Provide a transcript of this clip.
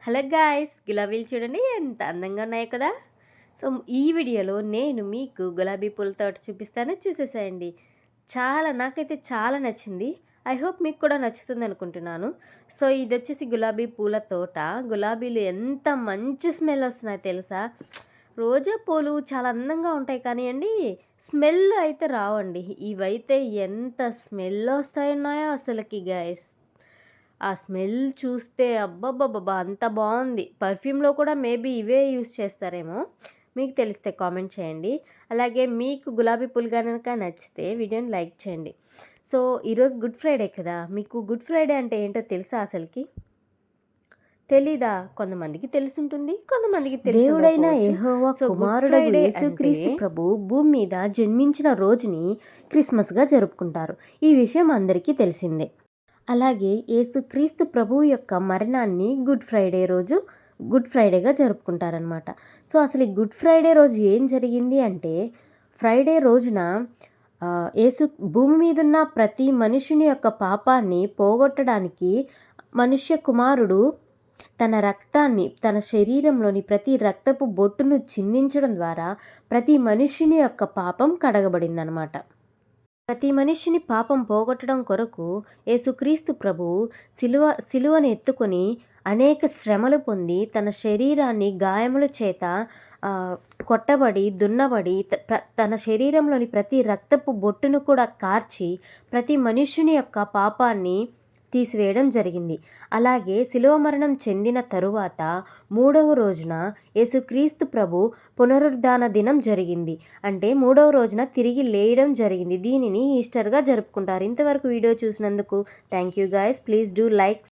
Hello guys, గులాబీలు చూడండి ఎంత అందంగా ఉన్నాయో కదా. సో ఈ వీడియోలో నేను మీకు గులాబీ పూల తోట చూపిస్తాను, చూసేసేయండి. నాకైతే చాలా నచ్చింది. ఐ హోప్ మీకు కూడా నచ్చుతుంది అనుకుంటున్నాను. సో ఇది వచ్చేసి గులాబీ పూల తోట. గులాబీలు ఎంత మంచి స్మెల్ వస్తున్నాయో తెలుసా. రోజా పూలు చాలా అందంగా ఉంటాయి కానివ్వండి, స్మెల్ అయితే రావండి. ఇవైతే ఎంత స్మెల్ వస్తాయన్నాయో అసలుకి గాయస్. ఆ స్మెల్ చూస్తే అబ్బబ్బబ్బబ్బా! అంత బావుంది. పర్ఫ్యూమ్‌లో కూడా మేబీ ఇవే యూజ్ చేస్తారేమో! మీకు తెలిస్తే కామెంట్ చేయండి. అలాగే మీకు గులాబీ పూలు గనక నచ్చితే వీడియోని లైక్ చేయండి. సో ఈరోజు గుడ్ ఫ్రైడే కదా! మీకు గుడ్ ఫ్రైడే అంటే ఏంటో తెలుసా అసలకి? తెలీదా? కొంతమందికి తెలిసుంటుంది, కొంతమందికి దేవుడైన యెహోవా కుమారుడగు యేసుక్రీస్తు ప్రభువు భూమి మీద జన్మించిన రోజుని క్రిస్మస్‌గా జరుపుకుంటారు. ఈ విషయం అందరికీ తెలిసిందే. అలాగే యేసుక్రీస్తు ప్రభువు యొక్క మరణాన్ని గుడ్ ఫ్రైడేగా జరుపుకుంటారనమాట. సో అసలు ఈ గుడ్ ఫ్రైడే రోజు ఏం జరిగింది అంటే, ఫ్రైడే రోజున భూమి మీదున్న ప్రతి మనుషుని యొక్క పాపాన్ని పోగొట్టడానికి మనుష్య కుమారుడు తన రక్తాన్ని, తన శరీరంలోని ప్రతి రక్తపు బొట్టును చిందించడం ద్వారా ప్రతి మనుష్యుని యొక్క పాపం కడగబడిందనమాట. ప్రతి మనిషిని పాపం పోగొట్టడం కొరకు యేసుక్రీస్తు ప్రభువు సిలువను ఎత్తుకొని అనేక శ్రమలు పొంది తన శరీరాన్ని గాయముల చేత కొట్టబడి దున్నబడి తన శరీరంలోని ప్రతి రక్తపు బొట్టును కూడా కార్చి ప్రతి మనుష్యుని యొక్క పాపాన్ని తీసివేయడం జరిగింది. అలాగే శిలువ మరణం చెందిన తరువాత 3వ రోజున యేసుక్రీస్తు ప్రభు పునరుద్ధాన దినం జరిగింది. అంటే 3వ రోజున తిరిగి లేయడం జరిగింది. దీనిని ఈస్టర్గా జరుపుకుంటారు. ఇంతవరకు వీడియో చూసినందుకు thank you guys. Please do like